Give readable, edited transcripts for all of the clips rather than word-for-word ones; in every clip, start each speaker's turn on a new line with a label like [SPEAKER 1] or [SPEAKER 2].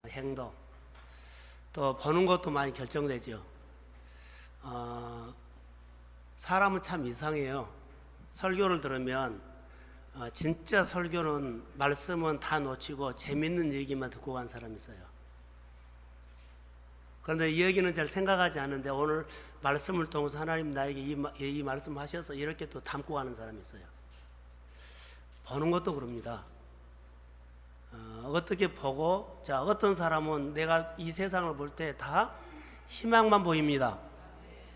[SPEAKER 1] 행동, 또 보는 것도 많이 결정되죠. 사람은 참 이상해요. 설교를 들으면 진짜 설교는 말씀은 다 놓치고 재밌는 얘기만 듣고 간 사람이 있어요. 그런데 이 얘기는 잘 생각하지 않는데 오늘 말씀을 통해서 하나님 나에게 이 말씀하셔서 이렇게 또 담고 가는 사람이 있어요. 보는 것도 그럽니다. 어떻게 보고, 자, 어떤 사람은 내가 이 세상을 볼 때 다 희망만 보입니다.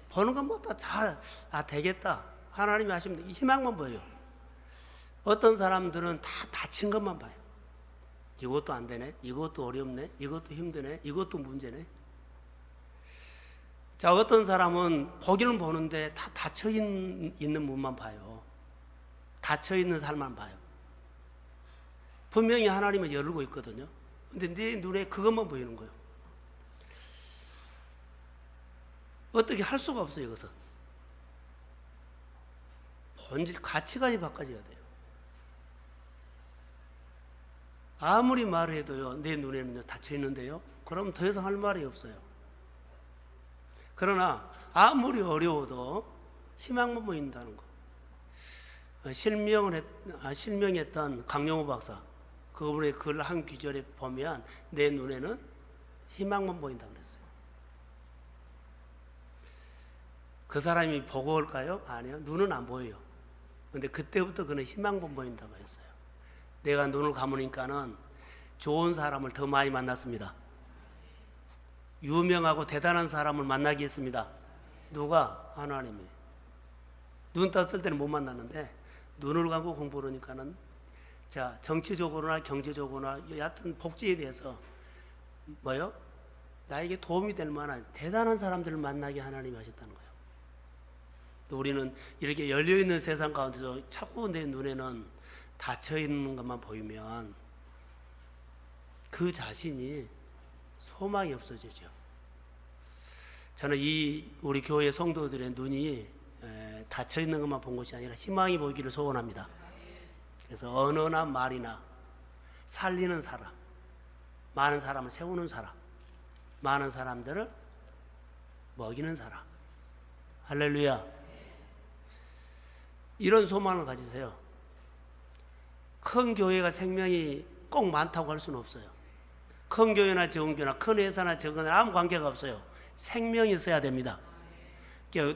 [SPEAKER 1] 보는 건 뭐 다 되겠다. 하나님이 하시면 희망만 보여요. 어떤 사람들은 다 다친 것만 봐요. 이것도 안 되네, 이것도 어렵네, 이것도 힘드네, 이것도 문제네. 자, 어떤 사람은 보기는 보는데 다 닫혀 있는 문만 봐요. 닫혀 있는 삶만 봐요. 분명히 하나님은 열고 있거든요. 근데 내 눈에 그것만 보이는 거예요. 어떻게 할 수가 없어요, 이것은. 본질, 가치관이 바꿔져야 돼요. 아무리 말을 해도요, 내 눈에는요, 닫혀 있는데요. 그럼 더 이상 할 말이 없어요. 그러나 아무리 어려워도 희망만 보인다는 거. 실명했던 강영호 박사, 그분의 글 한 구절에 보면 내 눈에는 희망만 보인다 그랬어요. 그 사람이 보고 올까요? 아니요. 눈은 안 보여요. 근데 그때부터 그는 희망만 보인다고 했어요. 내가 눈을 감으니까는 좋은 사람을 더 많이 만났습니다. 유명하고 대단한 사람을 만나게 했습니다. 누가? 하나님이. 눈 떴을 때는 못 만났는데 눈을 감고 공부를 하니까는, 자, 정치적으로나 경제적으로나 여하튼 복지에 대해서 뭐요? 나에게 도움이 될 만한 대단한 사람들을 만나게 하나님이 하셨다는 거예요. 또 우리는 이렇게 열려있는 세상 가운데서 자꾸 내 눈에는 닫혀있는 것만 보이면 그 자신이 소망이 없어지죠. 저는 우리 교회 성도들의 눈이 닫혀있는 것만 본 것이 아니라 희망이 보이기를 소원합니다. 그래서 언어나 말이나 살리는 사람, 많은 사람을 세우는 사람, 많은 사람들을 먹이는 사람. 할렐루야. 이런 소망을 가지세요. 큰 교회가 생명이 꼭 많다고 할 수는 없어요. 큰 교회나 적은 교회나 큰 회사나 적은 회사 아무 관계가 없어요. 생명이 있어야 됩니다.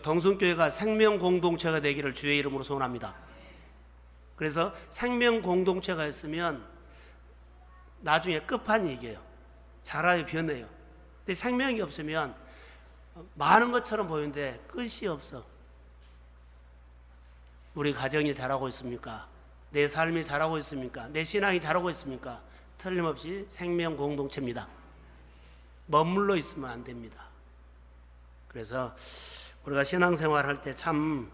[SPEAKER 1] 동순교회가 생명 공동체가 되기를 주의 이름으로 소원합니다. 그래서 생명 공동체가 있으면 나중에 끝판이에요. 자라요, 변해요. 근데 생명이 없으면 많은 것처럼 보이는데 끝이 없어. 우리 가정이 자라고 있습니까? 내 삶이 자라고 있습니까? 내 신앙이 자라고 있습니까? 틀림없이 생명 공동체입니다. 머물러 있으면 안 됩니다. 그래서 우리가 신앙생활 할 때 참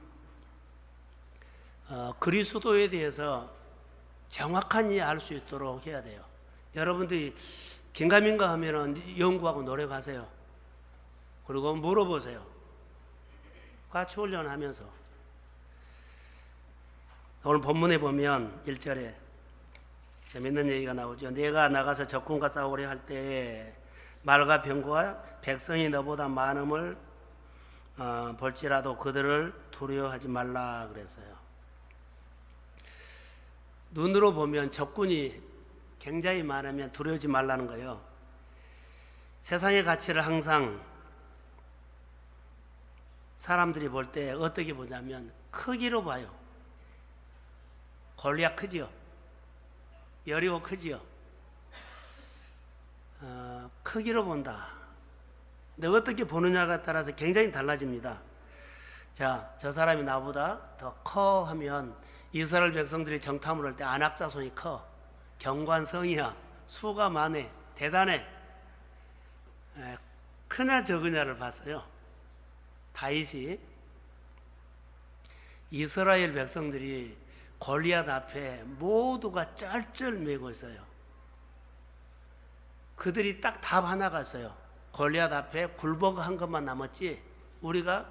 [SPEAKER 1] 그리스도에 대해서 정확한 이해 알 수 있도록 해야 돼요. 여러분들이 긴가민가 하면은 연구하고 노력하세요. 그리고 물어보세요. 같이 훈련하면서. 오늘 본문에 보면 1절에 재밌는 얘기가 나오죠. 내가 나가서 적군과 싸우려 할 때에 말과 병거와 백성이 너보다 많음을 볼지라도 그들을 두려워하지 말라 그랬어요. 눈으로 보면 적군이 굉장히 많으면 두려워하지 말라는 거예요. 세상의 가치를 항상 사람들이 볼 때 어떻게 보냐면 크기로 봐요. 골리앗 크지요? 여리고 크지요? 크기로 본다. 근데 어떻게 보느냐가 따라서 굉장히 달라집니다. 자, 저 사람이 나보다 더 커 하면 이스라엘 백성들이 정탐을 할 때 안악자손이 커. 경관성이야. 수가 많네. 대단해. 크냐 적으냐를 봤어요. 다윗이 이스라엘 백성들이 골리앗 앞에 모두가 쩔쩔매고 있어요. 그들이 딱 답 하나가 있어요. 골리앗 앞에 굴복한 것만 남았지 우리가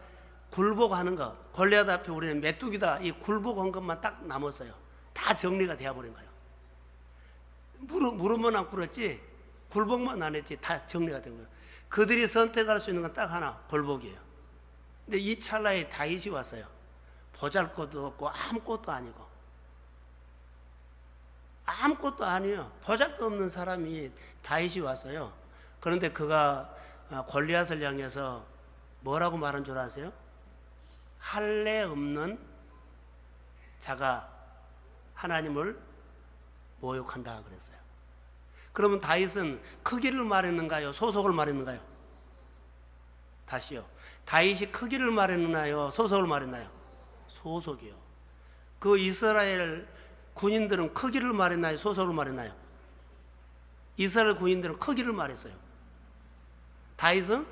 [SPEAKER 1] 굴복하는 거, 골리앗 앞에 우리는 메뚜기다, 이 굴복한 것만 딱 남았어요. 다 정리가 되어버린 거예요. 무릎은 안 꿇었지 굴복만 안 했지 다 정리가 된 거예요. 그들이 선택할 수 있는 건 딱 하나, 굴복이에요. 근데 이 찰나에 다윗이 왔어요. 보잘것도 없고 아무것도 아니고, 아무것도 아니에요. 보잘것 없는 사람이 다윗이 왔어요. 그런데 그가 골리앗을 향해서 뭐라고 말한 줄 아세요? 할례 없는 자가 하나님을 모욕한다 그랬어요. 그러면 다윗은 크기를 말했는가요? 소속을 말했는가요? 다시요. 다윗이 크기를 말했나요? 소속을 말했나요? 소속이요. 그 이스라엘 군인들은 크기를 말했나요? 소속을 말했나요? 이스라엘 군인들은 크기를 말했어요. 다윗은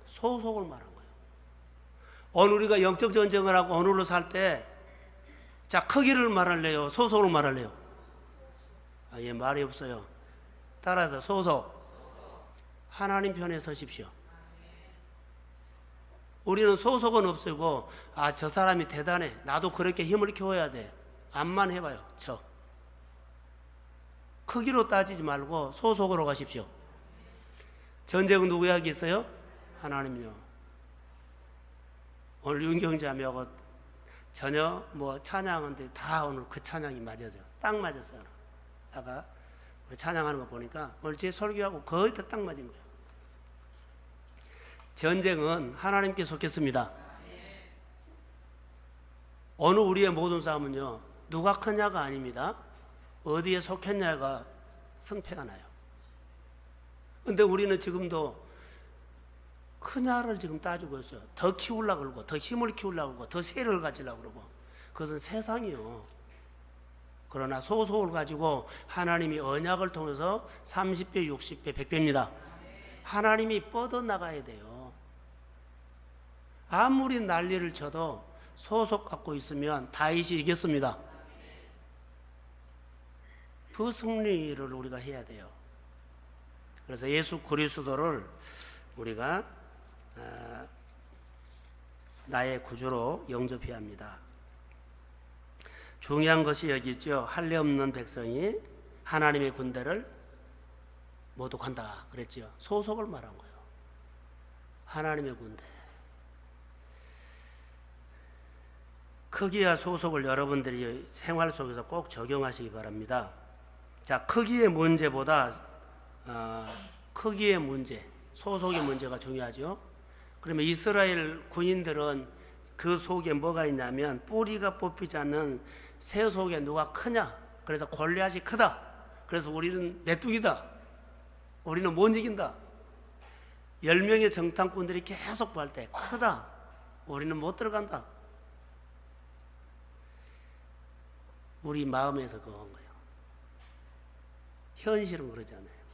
[SPEAKER 1] 소속을 말한 거예요. 오늘 우리가 영적 전쟁을 하고 오늘로 살 때, 자, 크기를 말할래요? 소속을 말할래요? 예, 말이 없어요. 따라서 소속. 하나님 편에 서십시오. 우리는 소속은 없애고, 저 사람이 대단해. 나도 그렇게 힘을 키워야 돼. 암만 해봐요. 크기로 따지지 말고 소속으로 가십시오. 전쟁은 누구 이야기 있어요? 하나님요. 오늘 윤경자매하고 전혀 찬양하는데 다 오늘 그 찬양이 맞았어요. 딱 맞았어요. 아까 우리 찬양하는 거 보니까 오늘 제 설교하고 거의 다 딱 맞은 거예요. 전쟁은 하나님께 속했습니다. 오늘 우리의 모든 싸움은요, 누가 크냐가 아닙니다. 어디에 속했냐가 승패가 나요. 근데 우리는 지금도 크냐를 지금 따지고 있어요. 더 키우려고 그러고, 더 힘을 키우려고 그러고, 더 세를 가지려고 그러고. 그것은 세상이요. 그러나 소속을 가지고 하나님이 언약을 통해서 30배, 60배, 100배입니다. 하나님이 뻗어나가야 돼요. 아무리 난리를 쳐도 소속 갖고 있으면 다윗이 이겼습니다. 그 승리를 우리가 해야 돼요. 그래서 예수 그리스도를 우리가 나의 구주로 영접해야 합니다. 중요한 것이 여기 있죠. 할례 없는 백성이 하나님의 군대를 모독한다 그랬죠. 소속을 말한 거예요. 하나님의 군대. 크기와 소속을 여러분들이 생활 속에서 꼭 적용하시기 바랍니다. 자, 크기의 문제보다 크기의 문제, 소속의 문제가 중요하죠. 그러면 이스라엘 군인들은 그 속에 뭐가 있냐면 뿌리가 뽑히지 않는 새 속에 누가 크냐. 그래서 골리앗이 크다. 그래서 우리는 메뚜기다. 우리는 못 이긴다. 10명의 정탐꾼들이 계속 구할 때 크다. 우리는 못 들어간다. 우리 마음에서 그건 거예요. 현실은 그러지 않아요.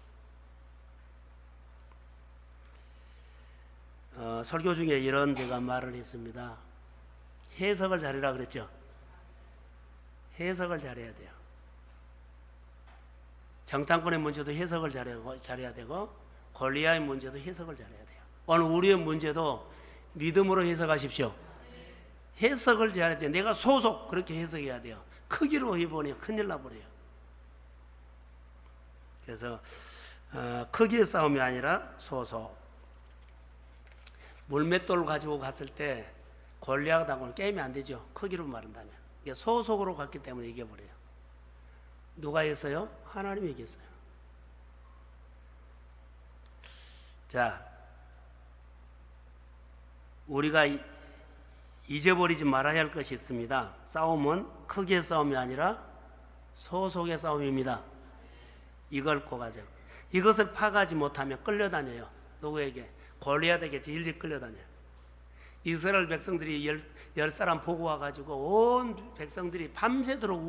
[SPEAKER 1] 설교 중에 이런 제가 말을 했습니다. 해석을 잘해라 그랬죠. 해석을 잘해야 돼요. 정탐꾼의 문제도 해석을 잘해야 되고 골리앗의 문제도 해석을 잘해야 돼요. 오늘 우리의 문제도 믿음으로 해석하십시오. 해석을 잘해야 돼요. 내가 소속 그렇게 해석해야 돼요. 크기로 해보니 큰일 나버려요. 그래서 크기의 싸움이 아니라 소속. 물맷돌 가지고 갔을 때 골리앗하고는 게임이 안 되죠. 크기로 말한다면. 이게 소속으로 갔기 때문에 이겨버려요. 누가 이겼어요? 하나님이 이겼어요. 자, 우리가 잊어버리지 말아야 할 것이 있습니다. 싸움은 크기의 싸움이 아니라 소속의 싸움입니다. 이걸 꼭 아세요. 이것을 파가지 못하면 끌려다녀요. 누구에게? 골리앗에게 질질 끌려다녀요. 이스라엘 백성들이 10사람 보고 와가지고 온 백성들이 밤새도록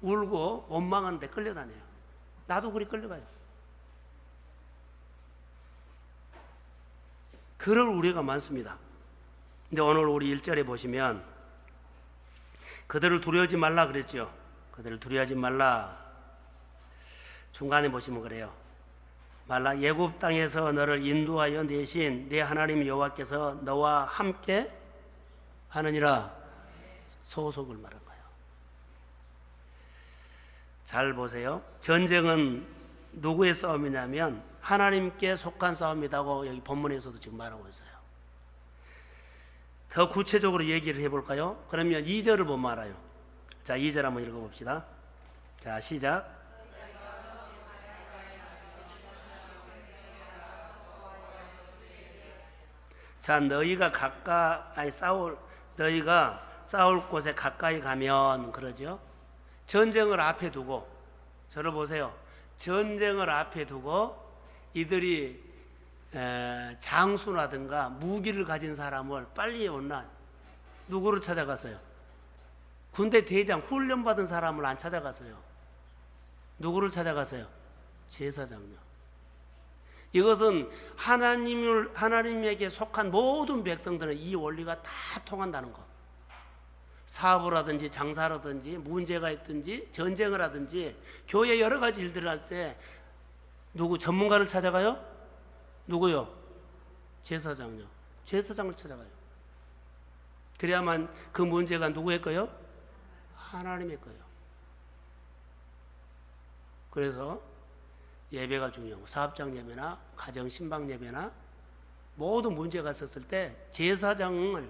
[SPEAKER 1] 울고 원망하는데 끌려다녀요. 나도 그리 끌려가요. 그럴 우려가 많습니다. 근데 오늘 우리 1절에 보시면 그들을 두려워하지 말라 그랬죠. 그들을 두려워하지 말라. 중간에 보시면 그래요. 말라 예굽 땅에서 너를 인도하여 내신 네 하나님 여호와께서 너와 함께 하느니라. 소속을 말한 거예요. 잘 보세요. 전쟁은 누구의 싸움이냐면 하나님께 속한 싸움이라고 여기 본문에서도 지금 말하고 있어요. 더 구체적으로 얘기를 해볼까요? 그러면 2절을 보면 알아요. 자, 2절 한번 읽어봅시다. 자, 시작. 자, 너희가 싸울 곳에 가까이 가면, 그러죠? 전쟁을 앞에 두고, 저를 보세요. 전쟁을 앞에 두고 이들이 장수라든가 무기를 가진 사람을 빨리 온나 누구를 찾아갔어요? 군대 대장 훈련받은 사람을 안 찾아갔어요. 누구를 찾아갔어요? 제사장요. 이것은 하나님에게 속한 모든 백성들은 이 원리가 다 통한다는 거. 사업을 하든지 장사라든지 문제가 있든지 전쟁을 하든지 교회 여러 가지 일들을 할 때 누구 전문가를 찾아가요? 누구요? 제사장요. 제사장을 찾아가요. 그래야만 그 문제가 누구의 거요? 하나님의 거요. 그래서 예배가 중요하고 사업장 예배나 가정 신방 예배나 모든 문제가 있었을 때 제사장을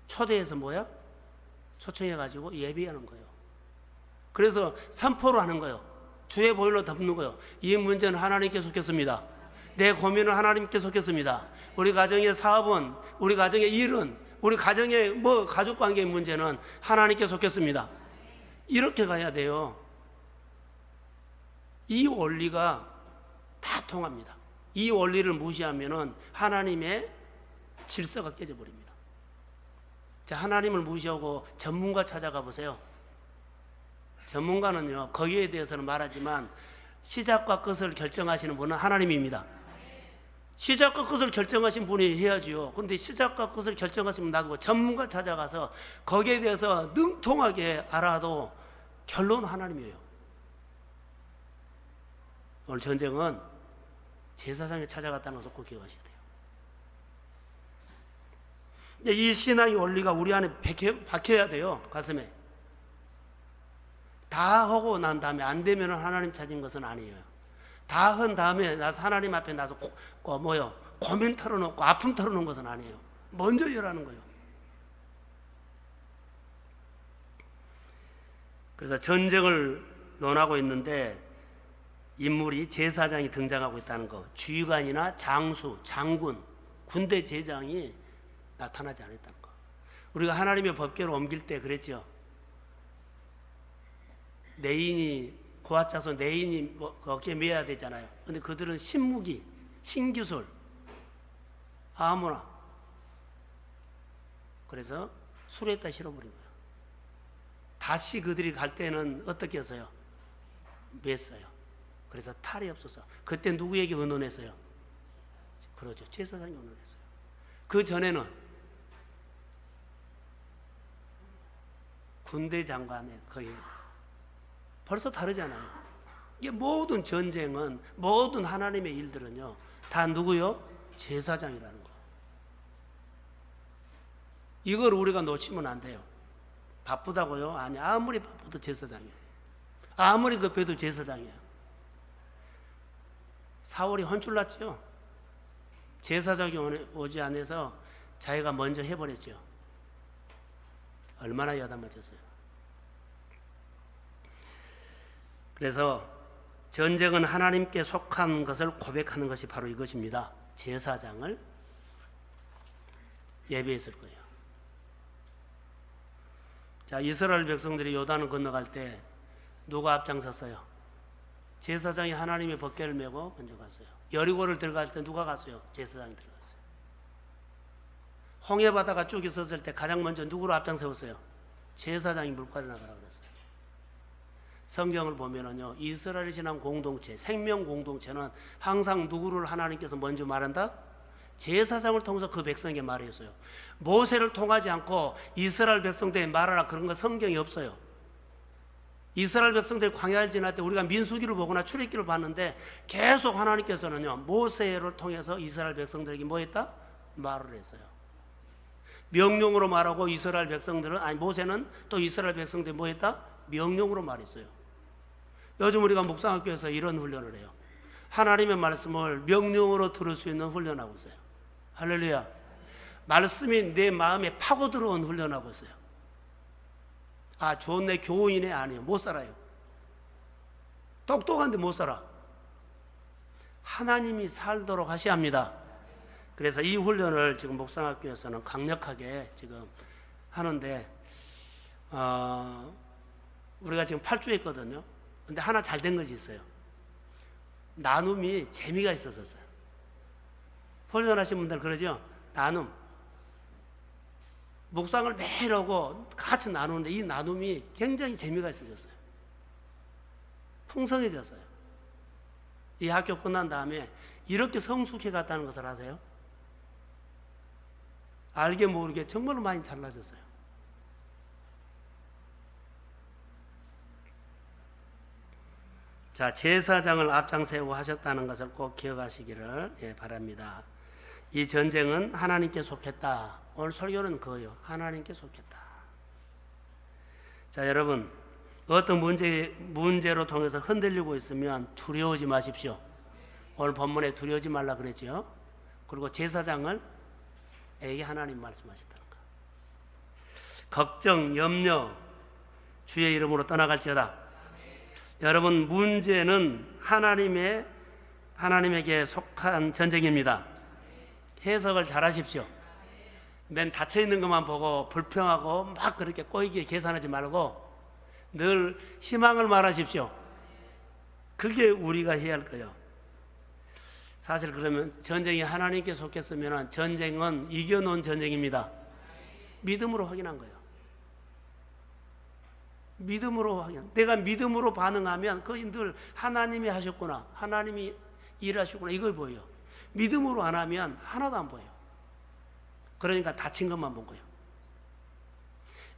[SPEAKER 1] 초대해서 초청해 가지고 예배하는 거예요. 그래서 선포를 하는 거예요. 주의 보혈로 덮는 거예요. 이 문제는 하나님께 속했습니다. 내 고민은 하나님께 속했습니다. 우리 가정의 사업은, 우리 가정의 일은, 우리 가정의 가족 관계의 문제는 하나님께 속했습니다. 이렇게 가야 돼요. 이 원리가 다 통합니다. 이 원리를 무시하면은 하나님의 질서가 깨져버립니다. 자, 하나님을 무시하고 전문가 찾아가 보세요. 전문가는요, 거기에 대해서는 말하지만 시작과 끝을 결정하시는 분은 하나님입니다. 시작과 끝을 결정하신 분이 해야지요. 근데 시작과 끝을 결정하시면 나도 전문가 찾아가서 거기에 대해서 능통하게 알아도 결론은 하나님이에요. 오늘 전쟁은 제사장에 찾아갔다는 것을 꼭 기억하셔야 돼요. 이 신앙의 원리가 우리 안에 박혀야 돼요. 가슴에. 다 하고 난 다음에 안 되면 하나님 찾은 것은 아니에요. 다 한 다음에 나서 하나님 앞에 나서 고민 털어놓고 아픔 털어놓은 것은 아니에요. 먼저 일하는 거예요. 그래서 전쟁을 논하고 있는데 인물이 제사장이 등장하고 있다는 거, 주의관이나 장수, 장군, 군대 제장이 나타나지 않았다는 거. 우리가 하나님의 법궤를 옮길 때 그랬죠. 고아자손 내인이 어깨에 매야 되잖아요. 근데 그들은 신무기, 신기술, 아무나. 그래서 수레에다 실어버린 거예요. 다시 그들이 갈 때는 어떻게 했어요? 맸어요. 그래서 탈이 없어서. 그때 누구에게 의논했어요? 그러죠. 제사장이 의논했어요. 그 전에는 군대 장관의 거기 벌써 다르잖아요. 이게 모든 전쟁은, 모든 하나님의 일들은요, 다 누구요? 제사장이라는 거. 이걸 우리가 놓치면 안 돼요. 바쁘다고요? 아니, 아무리 바빠도 제사장이에요. 아무리 급해도 제사장이에요. 사울이 혼쭐났죠. 제사장이 오지 않아서 자기가 먼저 해버렸죠. 얼마나 야단맞았어요. 그래서 전쟁은 하나님께 속한 것을 고백하는 것이 바로 이것입니다. 제사장을 예배했을 거예요. 자, 이스라엘 백성들이 요단을 건너갈 때 누가 앞장섰어요? 제사장이 하나님의 법궤를 메고 먼저 갔어요. 여리고를 들어갈 때 누가 갔어요? 제사장이 들어갔어요. 홍해 바다가 쭉 있었을 때 가장 먼저 누구로 앞장세웠어요? 제사장이 물가를 나가라 그랬어요. 성경을 보면은요, 이스라엘 신앙 공동체, 생명 공동체는 항상 누구를 하나님께서 먼저 말한다? 제사장을 통해서 그 백성에게 말했어요. 모세를 통하지 않고 이스라엘 백성들에게 말하라 그런 거 성경이 없어요. 이스라엘 백성들이 광야를 지날 때 우리가 민수기를 보거나 출애굽기를 봤는데 계속 하나님께서는요, 모세를 통해서 이스라엘 백성들에게 뭐 했다? 말을 했어요. 명령으로 말하고 이스라엘 백성들은, 모세는 또 이스라엘 백성들이 뭐 했다? 명령으로 말했어요. 요즘 우리가 묵상학교에서 이런 훈련을 해요. 하나님의 말씀을 명령으로 들을 수 있는 훈련하고 있어요. 할렐루야. 말씀이 내 마음에 파고 들어온 훈련하고 있어요. 아, 좋네, 교인의 아니에요. 못 살아요. 똑똑한데 못 살아. 하나님이 살도록 하셔야 합니다. 그래서 이 훈련을 지금 목상학교에서는 강력하게 지금 하는데, 우리가 지금 8주 했거든요. 근데 하나 잘 된 것이 있어요. 나눔이 재미가 있었어요. 훈련하신 분들 그러죠? 나눔. 묵상을 매일 하고 같이 나누는데 이 나눔이 굉장히 재미가 있어졌어요. 풍성해졌어요. 이 학교 끝난 다음에 이렇게 성숙해 갔다는 것을 아세요? 알게 모르게 정말로 많이 잘나졌어요. 자, 제사장을 앞장 세우고 하셨다는 것을 꼭 기억하시기를 바랍니다. 이 전쟁은 하나님께 속했다. 오늘 설교는 그거예요. 하나님께 속했다. 자, 여러분, 어떤 문제로 통해서 흔들리고 있으면 두려워하지 마십시오. 오늘 본문에 두려워하지 말라 그랬죠. 그리고 제사장을 에게 하나님 말씀하셨다는 거. 걱정, 염려, 주의 이름으로 떠나갈지어다. 여러분, 문제는 하나님에게 속한 전쟁입니다. 해석을 잘 하십시오. 맨 닫혀있는 것만 보고 불평하고 막 그렇게 꼬이게 계산하지 말고 늘 희망을 말하십시오. 그게 우리가 해야 할 거예요. 사실 그러면 전쟁이 하나님께 속했으면 전쟁은 이겨놓은 전쟁입니다. 믿음으로 확인한 거예요. 믿음으로 확인. 내가 믿음으로 반응하면 그게 늘 하나님이 하셨구나, 하나님이 일하시구나, 이걸 보여요. 믿음으로 안 하면 하나도 안 보여요. 그러니까 다친 것만 본 거예요.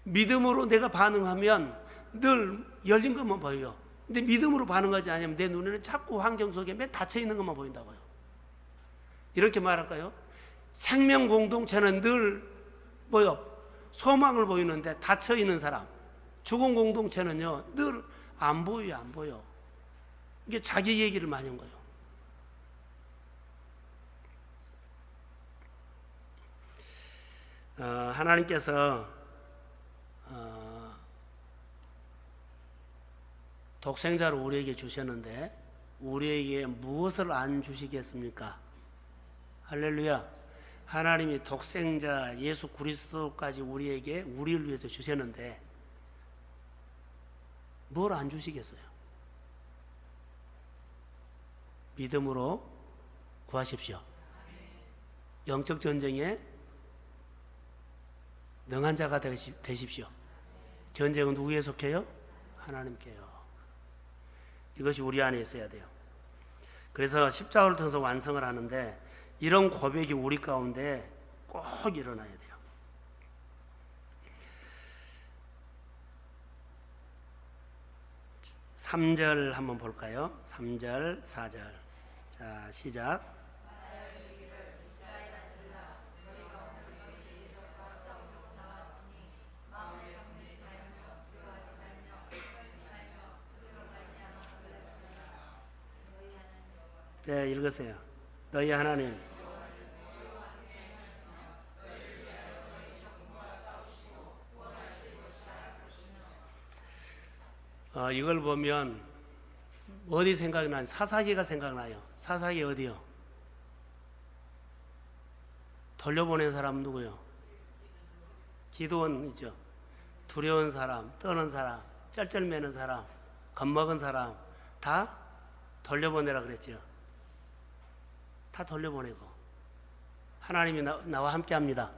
[SPEAKER 1] 믿음으로 내가 반응하면 늘 열린 것만 보여요. 근데 믿음으로 반응하지 않으면 내 눈에는 자꾸 환경 속에 맨 닫혀 있는 것만 보인다고요. 이렇게 말할까요? 생명 공동체는 늘 뭐요? 소망을 보이는데 닫혀 있는 사람. 죽은 공동체는요, 늘 안 보여요, 안 보여. 이게 자기 얘기를 많이 한 거예요. 하나님께서 독생자를 우리에게 주셨는데 우리에게 무엇을 안 주시겠습니까? 할렐루야. 하나님이 독생자 예수 그리스도까지 우리를 위해서 주셨는데 뭘 안 주시겠어요? 믿음으로 구하십시오. 영적 전쟁에 능한 자가 되십시오. 전쟁은 누구에 속해요? 하나님께요. 이것이 우리 안에 있어야 돼요. 그래서 십자가를 통해서 완성을 하는데 이런 고백이 우리 가운데 꼭 일어나야 돼요. 3절 한번 볼까요? 3절, 4절. 자, 시작. 네, 읽으세요. 너희 하나님. 이걸 보면 어디 생각이 나요? 사사기가 생각나요. 사사기 어디요? 돌려보낸 사람 누구요? 기드온이죠. 두려운 사람, 떠는 사람, 쩔쩔매는 사람, 겁먹은 사람 다 돌려보내라 그랬죠. 다 돌려보내고 하나님이 나와 함께합니다.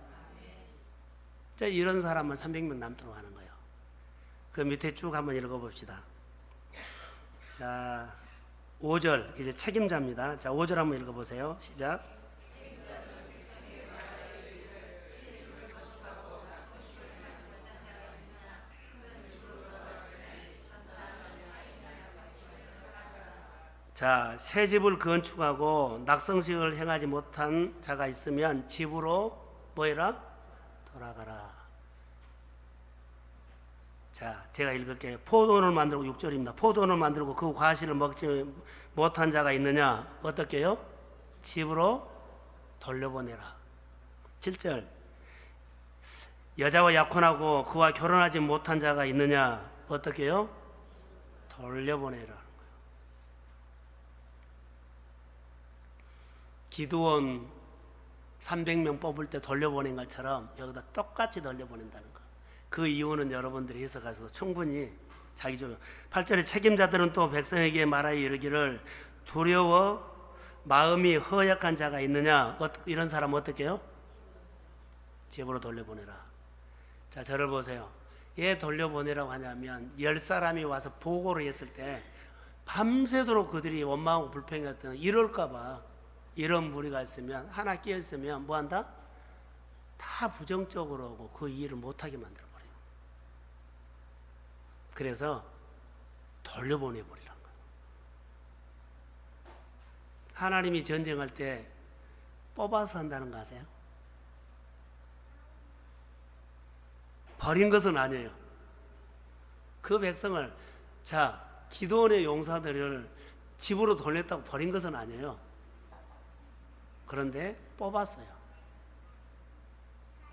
[SPEAKER 1] 자, 이런 사람만 300명 남도록 하는 거예요. 그 밑에 쭉 한번 읽어봅시다. 자, 5절 이제 책임자입니다. 자, 5절 한번 읽어보세요. 시작. 자, 새 집을 건축하고 낙성식을 행하지 못한 자가 있으면 집으로 뭐해라? 돌아가라. 자, 제가 읽을게요. 포도원을 만들고 6절입니다. 포도원을 만들고 그 과실을 못한 자가 있느냐? 어떻게요? 집으로 돌려보내라. 7절. 여자와 약혼하고 그와 결혼하지 못한 자가 있느냐? 어떻게요? 돌려보내라. 기드온 300명 뽑을 때 돌려보낸 것처럼 여기다 똑같이 돌려보낸다는 거. 그 이유는 여러분들이 해석하셔서 충분히 자기 좀 8절에 책임자들은 또 백성에게 말하여 이르기를 두려워 마음이 허약한 자가 있느냐? 이런 사람 어떻게 해요? 집으로 돌려보내라. 자, 저를 보세요. 왜 돌려보내라고 하냐면 10사람이 와서 보고를 했을 때 밤새도록 그들이 원망하고 불평했던 이럴까봐 이런 무리가 있으면 하나 끼어 있으면 뭐한다? 다 부정적으로 오고 그 일을 못하게 만들어버려요. 그래서 돌려보내버리란 거예요. 하나님이 전쟁할 때 뽑아서 한다는 거 아세요? 버린 것은 아니에요. 그 백성을 기드온의 용사들을 집으로 돌렸다고 버린 것은 아니에요. 그런데 뽑았어요.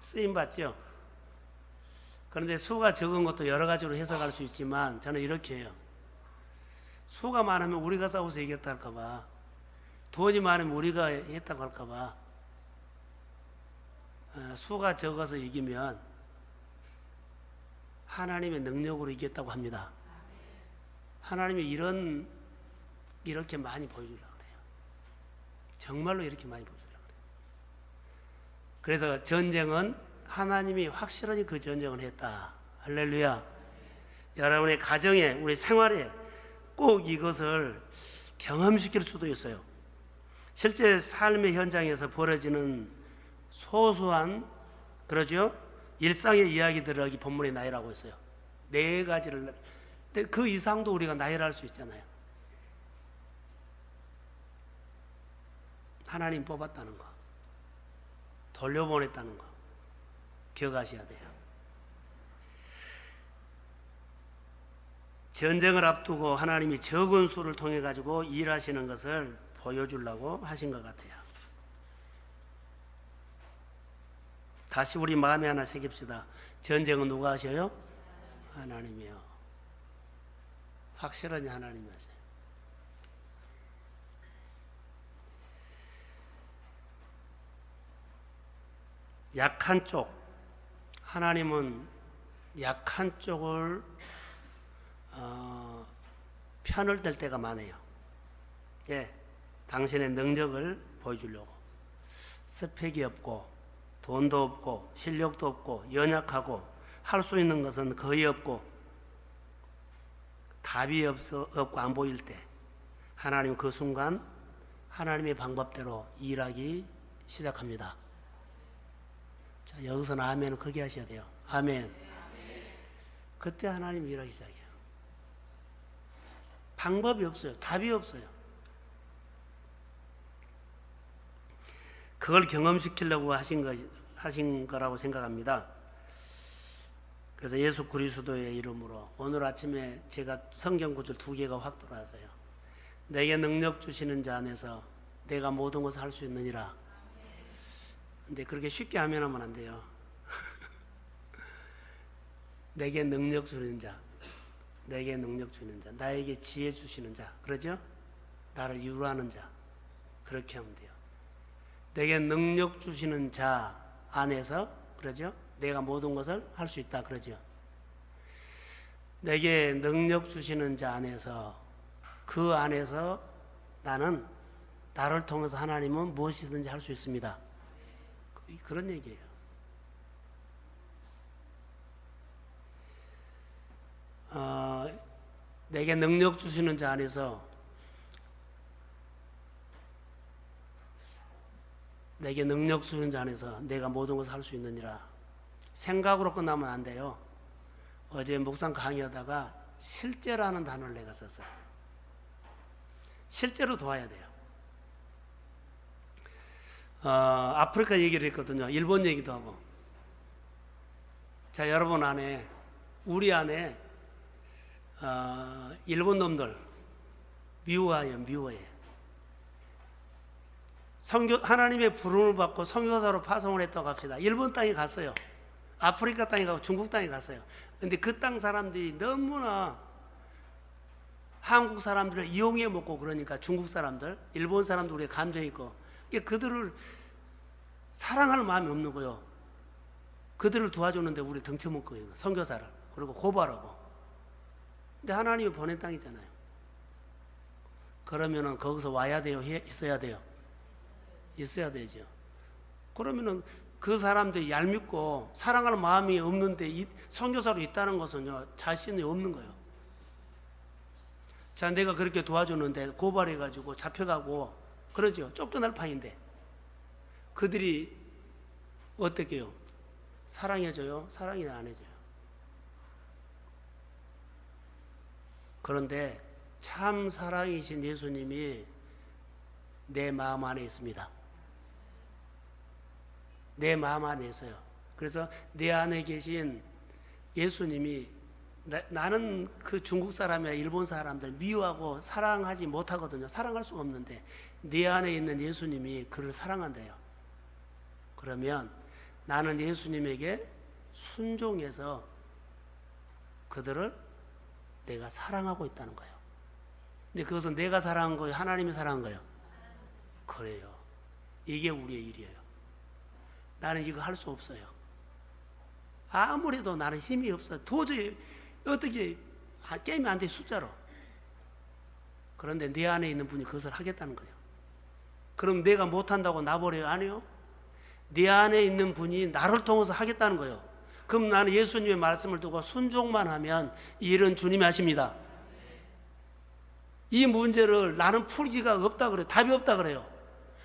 [SPEAKER 1] 쓰임 받죠. 그런데 수가 적은 것도 여러 가지로 해석할 수 있지만 저는 이렇게 해요. 수가 많으면 우리가 싸워서 이겼다 할까봐, 돈이 많으면 우리가 했다고 할까봐, 수가 적어서 이기면 하나님의 능력으로 이겼다고 합니다. 하나님이 이렇게 많이 보여주려고 그래요. 정말로 이렇게 많이 보여주려고 그래요. 그래서 전쟁은 하나님이 확실하게 그 전쟁을 했다. 할렐루야. 여러분의 가정에, 우리 생활에 꼭 이것을 경험시킬 수도 있어요. 실제 삶의 현장에서 벌어지는 소소한, 그러죠? 일상의 이야기들을 여기 본문에 나열하고 있어요. 4가지를. 근데 그 이상도 우리가 나열할 수 있잖아요. 하나님 뽑았다는 거, 돌려보냈다는 거 기억하셔야 돼요. 전쟁을 앞두고 하나님이 적은 수를 통해 가지고 일하시는 것을 보여주려고 하신 것 같아요. 다시 우리 마음에 하나 새깁시다. 전쟁은 누가 하셔요? 하나님이요. 확실하게 하나님이 하세요. 약한 쪽, 하나님은 약한 쪽을 편을 들 때가 많아요. 예, 당신의 능력을 보여주려고. 스펙이 없고 돈도 없고 실력도 없고 연약하고 할 수 있는 것은 거의 없고 답이 없고 안 보일 때 하나님 그 순간 하나님의 방법대로 일하기 시작합니다. 자, 여기서는 아멘을 크게 하셔야 돼요. 아멘. 그때 하나님이 일하기 시작해요. 방법이 없어요. 답이 없어요. 그걸 경험시키려고 하신 거라고 생각합니다. 그래서 예수 그리스도의 이름으로 오늘 아침에 제가 성경 구절 2개가 확 들어왔어요. 내게 능력 주시는 자 안에서 내가 모든 것을 할 수 있느니라. 근데 그렇게 쉽게 하면 안 돼요. 내게 능력 주는 자, 내게 능력 주는 자, 나에게 지혜 주시는 자, 그러죠? 나를 유로하는 자, 그렇게 하면 돼요. 내게 능력 주시는 자 안에서, 그러죠? 내가 모든 것을 할 수 있다, 그러죠? 내게 능력 주시는 자 안에서, 그 안에서 나를 통해서 하나님은 무엇이든지 할 수 있습니다. 그런 얘기예요. 내게 능력 주시는 자 안에서 내게 능력 주시는 자 안에서 내가 모든 것을 할 수 있느니라. 생각으로 끝나면 안 돼요. 어제 묵상 강의하다가 실제라는 단어를 내가 썼어요. 실제로 도와야 돼요. 아프리카 얘기를 했거든요. 일본 얘기도 하고. 자, 여러분 안에, 우리 안에 일본 놈들, 미워해. 하나님의 부름을 받고 선교사로 파송을 했다고 합시다. 일본 땅에 갔어요. 아프리카 땅에 가고 중국 땅에 갔어요. 근데 그 땅 사람들이 너무나 한국 사람들을 이용해 먹고 그러니까 중국 사람들, 일본 사람들 우리가 감정이 있고 그들을 사랑할 마음이 없는 거예요. 그들을 도와주는데 우리 덩쳐먹고 거예요. 선교사를. 그리고 고발하고. 근데 하나님이 보낸 땅이잖아요. 그러면은 거기서 와야 돼요? 있어야 돼요? 있어야 되죠. 그러면은 그 사람들이 얄밉고 사랑할 마음이 없는데 선교사로 있다는 것은요, 자신이 없는 거예요. 자, 내가 그렇게 도와줬는데 고발해가지고 잡혀가고 그러죠. 쫓겨날 판인데 그들이 어떻게 해요? 사랑해줘요? 사랑이 안 해줘요? 그런데 참 사랑이신 예수님이 내 마음 안에 있습니다. 내 마음 안에 있어요. 그래서 내 안에 계신 예수님이 나는 그 중국 사람이나 일본 사람들 미워하고 사랑하지 못하거든요. 사랑할 수가 없는데 내 안에 있는 예수님이 그를 사랑한대요. 그러면 나는 예수님에게 순종해서 그들을 내가 사랑하고 있다는 거예요. 근데 그것은 내가 사랑한 거예요? 하나님이 사랑한 거예요? 그래요. 이게 우리의 일이에요. 나는 이거 할 수 없어요. 아무래도 나는 힘이 없어요. 도저히 어떻게 게임이 안 돼, 숫자로. 그런데 내 안에 있는 분이 그것을 하겠다는 거예요. 그럼 내가 못한다고 나버려요? 아니요. 내 안에 있는 분이 나를 통해서 하겠다는 거예요. 그럼 나는 예수님의 말씀을 두고 순종만 하면 이 일은 주님이 하십니다. 이 문제를 나는 풀기가 없다 그래요. 답이 없다 그래요.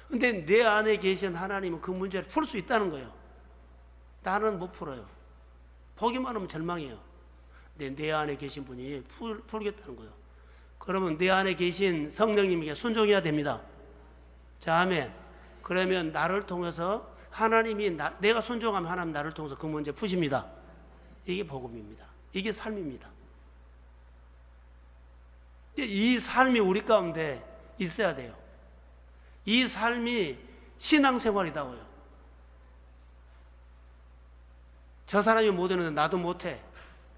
[SPEAKER 1] 근데 내 안에 계신 하나님은 그 문제를 풀 수 있다는 거예요. 나는 못 풀어요. 보기만 하면 절망이에요. 근데 내 안에 계신 분이 풀겠다는 거예요. 그러면 내 안에 계신 성령님에게 순종해야 됩니다. 자, 아멘. 그러면 나를 통해서 하나님이 내가 순종하면 하나님 나를 통해서 그 문제 푸십니다. 이게 복음입니다. 이게 삶입니다. 이 삶이 우리 가운데 있어야 돼요. 이 삶이 신앙생활이다고요. 저 사람이 못하는데 나도 못해.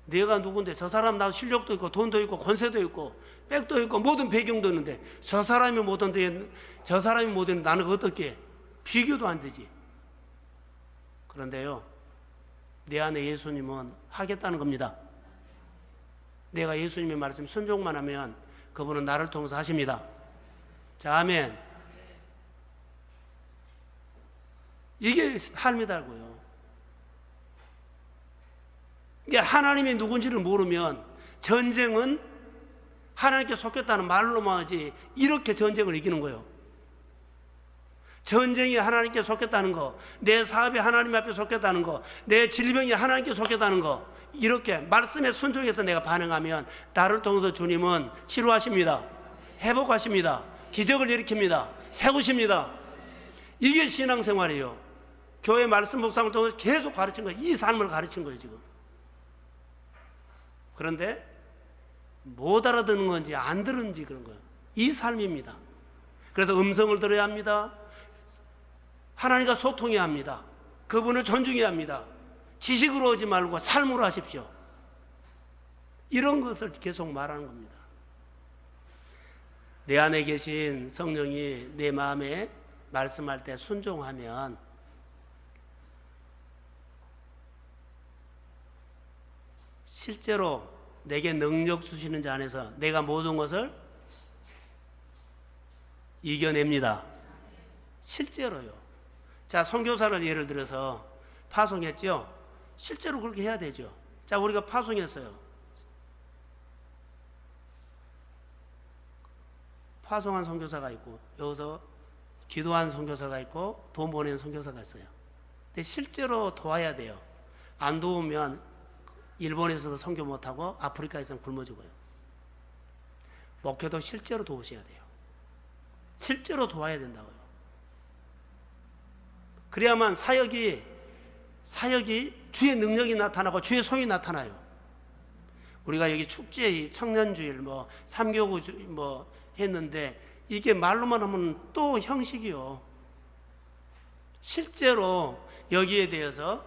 [SPEAKER 1] 내가 누군데 저 사람 나도 실력도 있고 돈도 있고 권세도 있고 백도 있고 모든 배경도 있는데 저 사람이 못하는데 저 사람이 못하는데 나는 어떻게 해? 비교도 안 되지. 그런데요, 내 안에 예수님은 하겠다는 겁니다. 내가 예수님의 말씀 순종만 하면 그분은 나를 통해서 하십니다. 자, 아멘. 이게 삶이다고요. 이게 하나님이 누군지를 모르면 전쟁은 하나님께 속했다는 말로만 하지 이렇게 전쟁을 이기는 거예요. 전쟁이 하나님께 속했다는 거, 내 사업이 하나님 앞에 속했다는 거, 내 질병이 하나님께 속했다는 거, 이렇게 말씀에 순종해서 내가 반응하면 나를 통해서 주님은 치료하십니다. 회복하십니다. 기적을 일으킵니다. 세우십니다. 이게 신앙생활이에요. 교회 말씀 묵상을 통해서 계속 가르친 거예요. 이 삶을 가르친 거예요, 지금. 그런데 못 알아듣는 건지 안 들은지 그런 거예요. 이 삶입니다. 그래서 음성을 들어야 합니다. 하나님과 소통해야 합니다. 그분을 존중해야 합니다. 지식으로 오지 말고 삶으로 하십시오. 이런 것을 계속 말하는 겁니다. 내 안에 계신 성령이 내 마음에 말씀할 때 순종하면 실제로 내게 능력 주시는 자 안에서 내가 모든 것을 이겨냅니다. 실제로요. 자, 선교사를 예를 들어서 파송했죠. 실제로 그렇게 해야 되죠. 자, 우리가 파송했어요. 파송한 선교사가 있고 여기서 기도한 선교사가 있고 돈 보낸 선교사가 있어요. 근데 실제로 도와야 돼요. 안 도우면 일본에서도 선교 못하고 아프리카에서는 굶어 죽어요. 목회도 실제로 도우셔야 돼요. 실제로 도와야 된다고요. 그래야만 사역이 주의 능력이 나타나고 주의 소위 나타나요. 우리가 여기 축제, 청년주일, 3교구, 했는데 이게 말로만 하면 또 형식이요. 실제로 여기에 대해서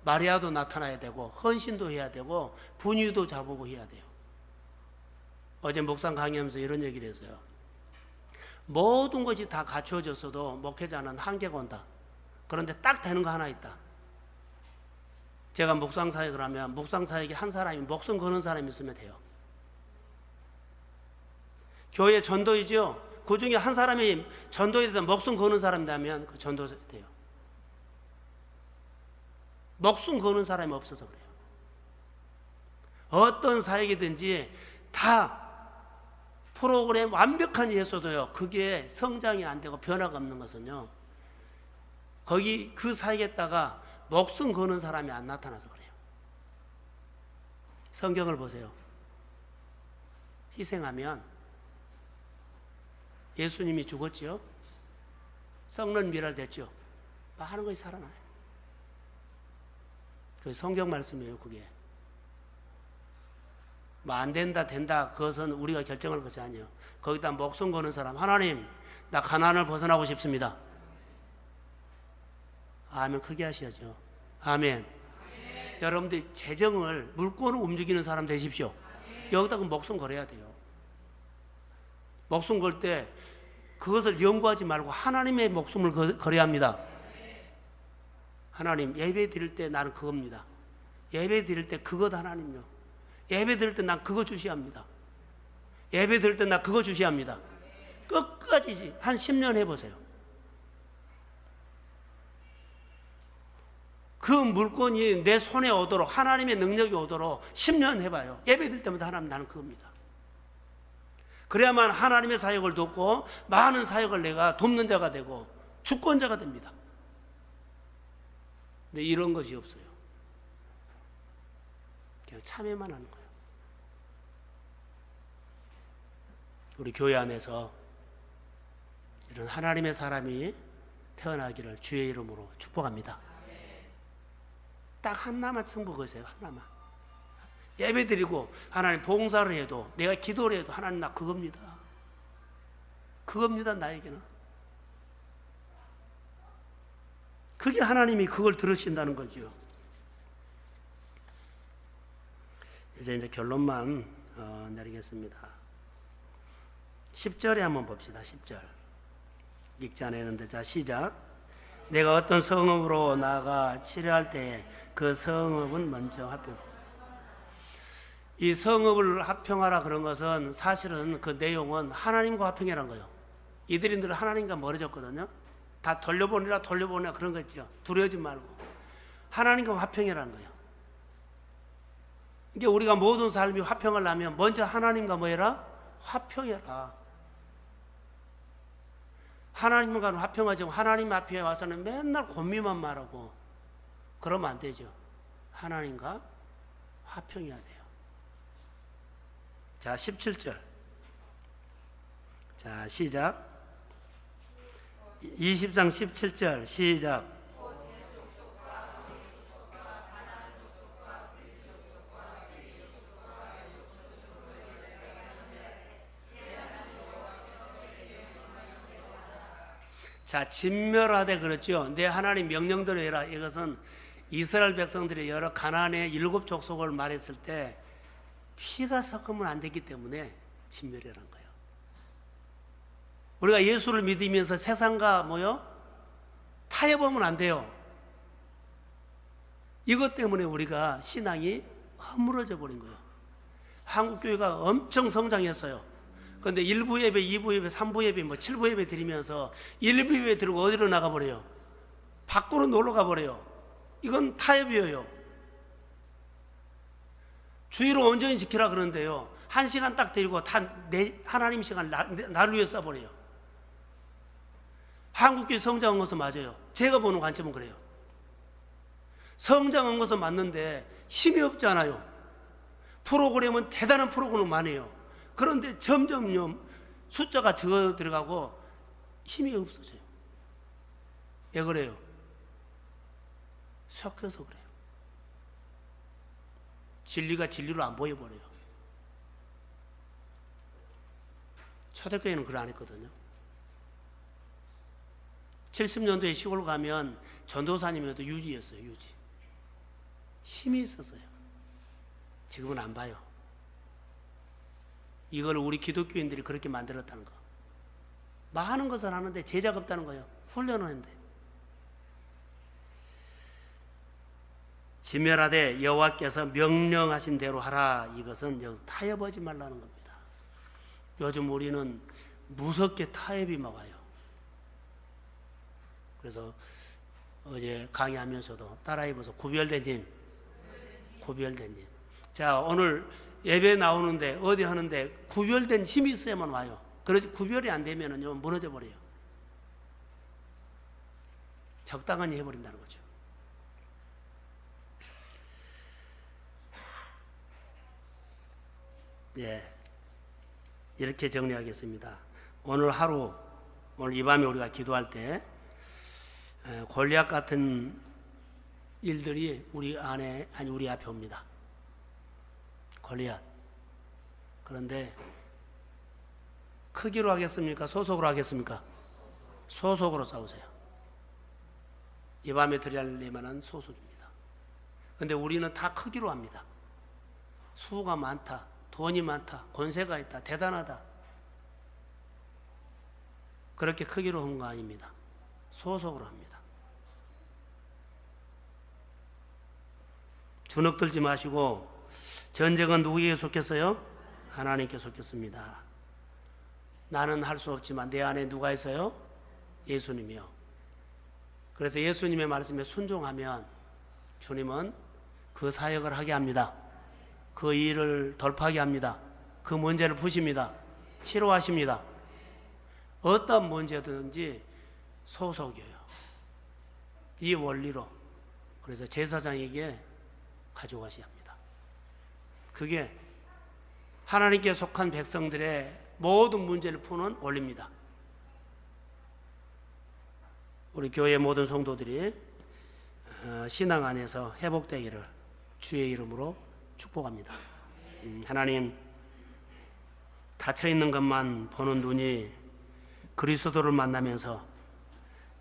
[SPEAKER 1] 마리아도 나타나야 되고 헌신도 해야 되고 분유도 잡고 해야 돼요. 어제 목상 강의하면서 이런 얘기를 했어요. 모든 것이 다 갖추어졌어도 목회자는 한계가 온다. 그런데 딱 되는 거 하나 있다. 제가 묵상 사역을 하면 묵상 사역에 한 사람이 목숨 거는 사람이 있으면 돼요. 교회 전도이죠. 그 중에 한 사람이 전도에 대해서 목숨 거는 사람이라면 그 전도 돼요. 목숨 거는 사람이 없어서 그래요. 어떤 사역이든지 다 프로그램 완벽한 예서도요. 그게 성장이 안 되고 변화가 없는 것은요. 거기 그 사역에다가 목숨 거는 사람이 안 나타나서 그래요. 성경을 보세요. 희생하면 예수님이 죽었죠. 썩는 미랄됐죠. 많은 것이 살아나요. 그 성경 말씀이에요. 그게 뭐 안 된다 된다 그것은 우리가 결정할 것이 아니에요. 거기다 목숨 거는 사람, 하나님 나 가난을 벗어나고 싶습니다. 아멘. 크게 하셔야죠. 아멘. 여러분들 재정을 물건을 움직이는 사람 되십시오. 여기다가 목숨 걸어야 돼요. 목숨 걸 때 그것을 연구하지 말고 하나님의 목숨을 걸어야 합니다. 하나님 예배 드릴 때 나는 그겁니다. 예배 드릴 때 그것 하나님요. 예배 드릴 때 난 그거 주셔야 합니다. 예배 드릴 때 난 그거 주셔야 합니다. 끝까지 한 10년 해보세요. 그 물건이 내 손에 오도록 하나님의 능력이 오도록 10년 해봐요. 예배 드릴 때마다 하나님 나는 그겁니다. 그래야만 하나님의 사역을 돕고 많은 사역을 내가 돕는 자가 되고 주권자가 됩니다. 근데 이런 것이 없어요. 그냥 참여만 하는 거예요. 우리 교회 안에서 이런 하나님의 사람이 태어나기를 주의 이름으로 축복합니다. 딱 하나만 승복하세요. 하나만. 예배 드리고 하나님 봉사를 해도 내가 기도를 해도 하나님 나 그겁니다. 그겁니다. 나에게는. 그게 하나님이 그걸 들으신다는 거죠. 이제 결론만 내리겠습니다. 10절에 한번 봅시다. 10절 읽지 않았는데 자 시작. 내가 어떤 성읍으로 나가 치료할 때에 그 성읍은 먼저 합평. 이 성읍을 합평하라 그런 것은 사실은 그 내용은 하나님과 합평이라는 거예요. 이들이 늘 하나님과 멀어졌거든요. 다 돌려보내라 그런 거 있죠. 두려워하지 말고 하나님과 화평이라는 거예요. 이게 우리가 모든 삶이 화평을 하면 먼저 하나님과 뭐 해라? 화평해라. 하나님과 화평하지 않고 하나님 앞에 와서는 맨날 고민만 말하고 그러면 안 되죠. 하나님과 화평해야 돼요. 자 17절 자 시작. 20장 17절 시작. 자 진멸하되 그랬죠. 내 하나님 명령대로 해라. 이것은 이스라엘 백성들이 여러 가나안의 7 족속을 말했을 때 피가 섞으면 안 되기 때문에 진멸이라는 거예요. 우리가 예수를 믿으면서 세상과 뭐요? 타협하면 안 돼요. 이것 때문에 우리가 신앙이 허물어져 버린 거예요. 한국 교회가 엄청 성장했어요. 그런데 1부 예배, 2부 예배, 3부 예배, 7부 예배 드리면서 1부 예배 들고 어디로 나가버려요? 밖으로 놀러 가버려요. 이건 타협이에요. 주의를 온전히 지키라 그러는데요. 1시간 딱 데리고 하나님 시간 나를 위해 써버려요. 한국교회 성장한 것은 맞아요. 제가 보는 관점은 그래요. 성장한 것은 맞는데 힘이 없잖아요. 프로그램은 대단한 프로그램 많아요. 그런데 점점 숫자가 적어 들어가고 힘이 없어져요. 왜 그래요? 섞여서 그래요. 진리가 진리로 안 보여버려요. 초대교회는 그걸 안 했거든요. 70년도에 시골 가면 전도사님이어도 유지였어요. 유지. 힘이 있었어요. 지금은 안 봐요. 이걸 우리 기독교인들이 그렇게 만들었다는 거. 많은 것을 하는데 제자가 없다는 거예요. 훈련을 했는데. 지멸하되 여호와께서 명령하신 대로 하라. 이것은 여기서 타협하지 말라는 겁니다. 요즘 우리는 무섭게 타협이 막 와요. 그래서 어제 강의하면서도 따라해보서 구별된 힘. 구별된 힘. 자, 오늘 예배 나오는데 어디 하는데 구별된 힘이 있어야만 와요. 그러지 구별이 안 되면은요 무너져 버려요. 적당히 해버린다는 거죠. 예, 이렇게 정리하겠습니다. 오늘 하루, 오늘 이 밤에 우리가 기도할 때 골리앗 같은 일들이 우리 안에, 아니 우리 앞에 옵니다. 골리앗. 그런데 크기로 하겠습니까? 소속으로 하겠습니까? 소속으로 싸우세요. 이 밤에 드려야 할 만한 소속입니다. 그런데 우리는 다 크기로 합니다. 수가 많다, 돈이 많다, 권세가 있다, 대단하다. 그렇게 크기로 한 거 아닙니다. 소속으로 합니다. 주눅 들지 마시고, 전쟁은 누구에게 속했어요? 하나님께 속했습니다. 나는 할 수 없지만 내 안에 누가 있어요? 예수님이요. 그래서 예수님의 말씀에 순종하면 주님은 그 사역을 하게 합니다. 그 일을 돌파하게 합니다. 그 문제를 푸십니다. 치료하십니다. 어떤 문제든지 소속이에요. 이 원리로. 그래서 제사장에게 가져가셔야 합니다. 그게 하나님께 속한 백성들의 모든 문제를 푸는 원리입니다. 우리 교회 모든 성도들이 신앙 안에서 회복되기를 주의 이름으로 축복합니다. 하나님, 닫혀있는 것만 보는 눈이 그리스도를 만나면서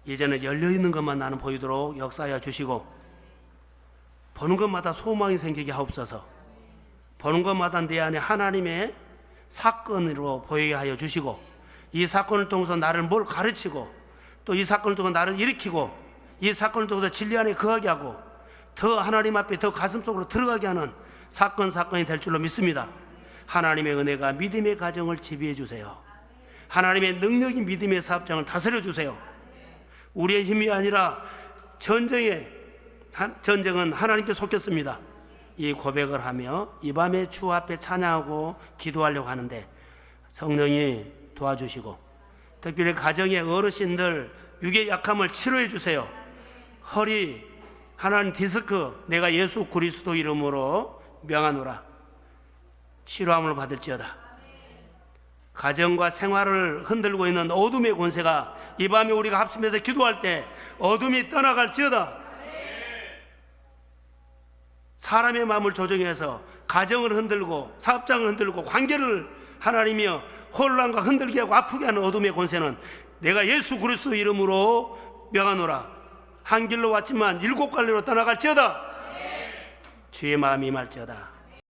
[SPEAKER 1] 이제는 열려있는 것만 나는 보이도록 역사하여 주시고, 보는 것마다 소망이 생기게 하옵소서. 보는 것마다 내 안에 하나님의 사건으로 보이게 하여 주시고, 이 사건을 통해서 나를 뭘 가르치고, 또 이 사건을 통해서 나를 일으키고, 이 사건을 통해서 진리 안에 거하게 하고, 더 하나님 앞에 더 가슴속으로 들어가게 하는 사건이 될 줄로 믿습니다. 하나님의 은혜가 믿음의 가정을 지배해 주세요. 하나님의 능력이 믿음의 사업장을 다스려 주세요. 우리의 힘이 아니라 전쟁은 하나님께 속했습니다. 이 고백을 하며 이 밤에 주 앞에 찬양하고 기도하려고 하는데 성령이 도와주시고, 특별히 가정의 어르신들 육의 약함을 치료해 주세요. 허리, 하나님 디스크, 내가 예수 그리스도 이름으로 명하노라. 치료함을 받을지어다. 가정과 생활을 흔들고 있는 어둠의 권세가 이 밤에 우리가 합심해서 기도할 때 어둠이 떠나갈지어다. 사람의 마음을 조정해서 가정을 흔들고 사업장을 흔들고 관계를 하나님이여 혼란과 흔들게 하고 아프게 하는 어둠의 권세는 내가 예수 그리스도 이름으로 명하노라. 한 길로 왔지만 일곱 갈래로 떠나갈지어다. 주의 마음이 임할지어다.